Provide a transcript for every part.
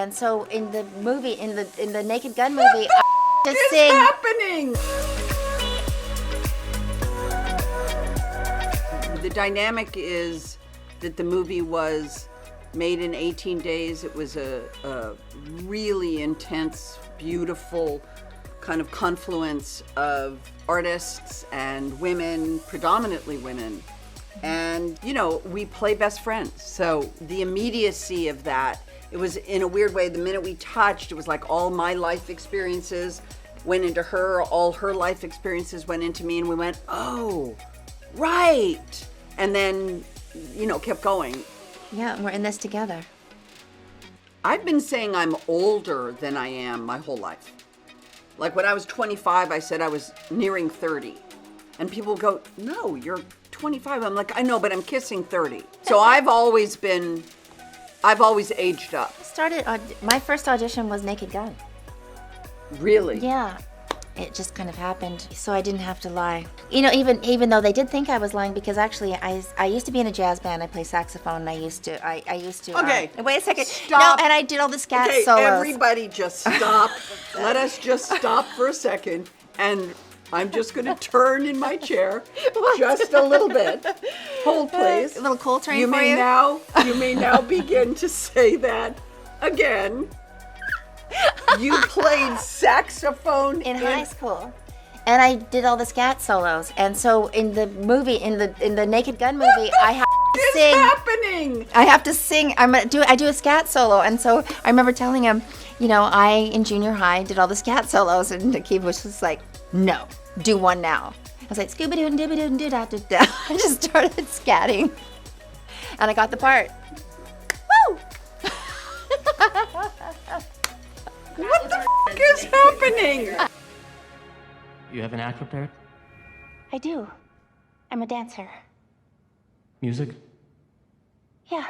And so in the movie, in the Naked Gun movie, I What just is sing. happening? The dynamic is that the movie was made in 18 days. It was a really intense, beautiful kind of confluence of artists and women, predominantly women. And, you know, we play best friends. So the immediacy of that, it was in a weird way, the minute we touched, it was like all my life experiences went into her, all her life experiences went into me, and we went, oh, right. And then, you know, kept going. Yeah, we're in this together. I've been saying I'm older than I am my whole life. Like when I was 25, I said I was nearing 30. And people go, no, you're 25. I'm like, I know, but I'm kissing 30. So I've always aged up. My first audition was Naked Gun. Really? Yeah. It just kind of happened, so I didn't have to lie. You know, even though they did think I was lying, because actually I used to be in a jazz band. I play saxophone, and I used to. Okay. Wait a second. Stop. No, and I did all the scat Okay, solos. everybody just stop. Let us just stop for a second, and I'm just going to turn in my chair just a little bit. Hold, please. A little Coltrane You for may you. you may now begin to say that again. You played saxophone in high school, and I did all the scat solos. And so in the movie, in the Naked Gun movie, I have to sing. Happening? I have to sing. I do a scat solo, and so I remember telling him, you know, I in junior high did all the scat solos, and Akiva was just like, no, do one now. I was like, scooby doo and dooby doo and doo da da da. I just started scatting, and I got the part. Woo! What the f*** is happening? You have an act prepared? I do. I'm a dancer. Music? Yeah.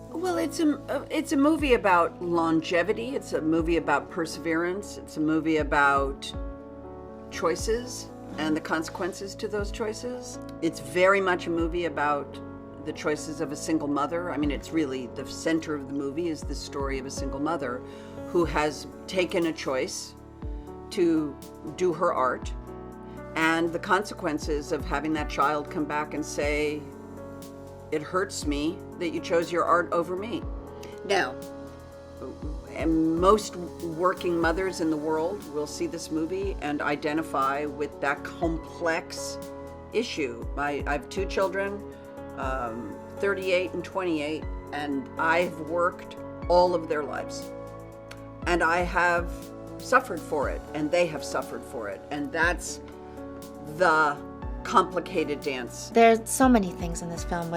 Well, it's a movie about longevity. It's a movie about perseverance. It's a movie about choices and the consequences to those choices. It's very much a movie about the choices of a single mother. I mean, it's really the center of the movie is the story of a single mother who has taken a choice to do her art, and the consequences of having that child come back and say, it hurts me that you chose your art over me. Now, and most working mothers in the world will see this movie and identify with that complex issue. I have two children, 38 and 28, and I've worked all of their lives. And I have suffered for it, and they have suffered for it. And that's the complicated dance. There's so many things in this film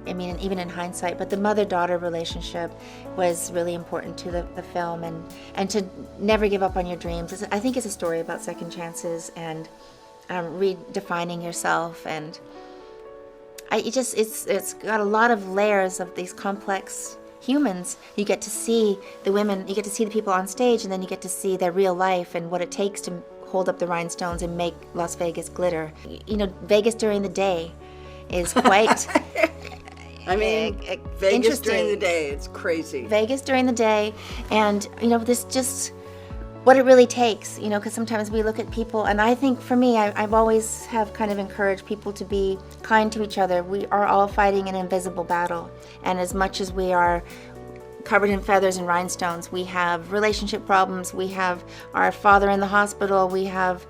even in hindsight, but the mother-daughter relationship was really important to the film, and to never give up on your dreams. I think it's a story about second chances and redefining yourself, and it's got a lot of layers of these complex humans. You get to see the women, you get to see the people on stage, and then you get to see their real life and what it takes to hold up the rhinestones and make Las Vegas glitter. You know, Vegas during the day is quite I mean, Vegas during the day, it's crazy. Vegas during the day, and you know, this just what it really takes, you know, because sometimes we look at people, and I think for me, I've always have kind of encouraged people to be kind to each other. We are all fighting an invisible battle, and as much as we are covered in feathers and rhinestones, we have relationship problems, we have our father in the hospital, we have,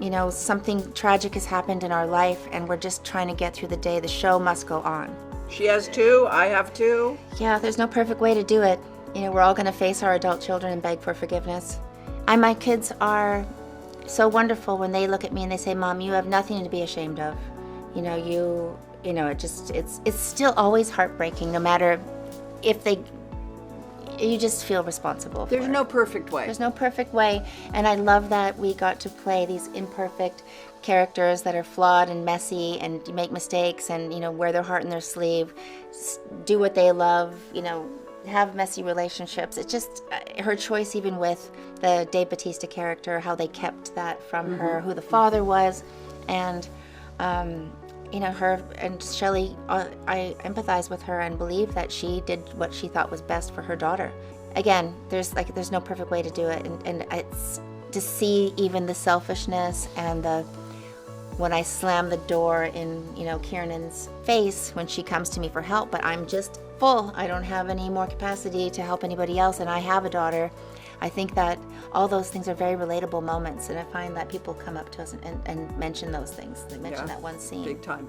you know, something tragic has happened in our life, and we're just trying to get through the day. The show must go on. She has two, I have two. Yeah, there's no perfect way to do it. You know, we're all going to face our adult children and beg for forgiveness. And my kids are so wonderful when they look at me and they say, Mom, you have nothing to be ashamed of. You know, you know, it's still always heartbreaking, no matter if you just feel responsible for it. There's no perfect way. There's no perfect way, and I love that we got to play these imperfect characters that are flawed and messy and make mistakes and, you know, wear their heart in their sleeve, do what they love, you know, have messy relationships. It's just her choice, even with the Dave Bautista character, how they kept that from her, who the father was, and her and Shelly, I empathize with her and believe that she did what she thought was best for her daughter. Again, there's no perfect way to do it, and it's to see even the selfishness and when I slam the door in, Kiernan's face when she comes to me for help, but I'm just full. I don't have any more capacity to help anybody else, and I have a daughter. I think that all those things are very relatable moments, and I find that people come up to us and mention those things. They mention that one scene. Big time.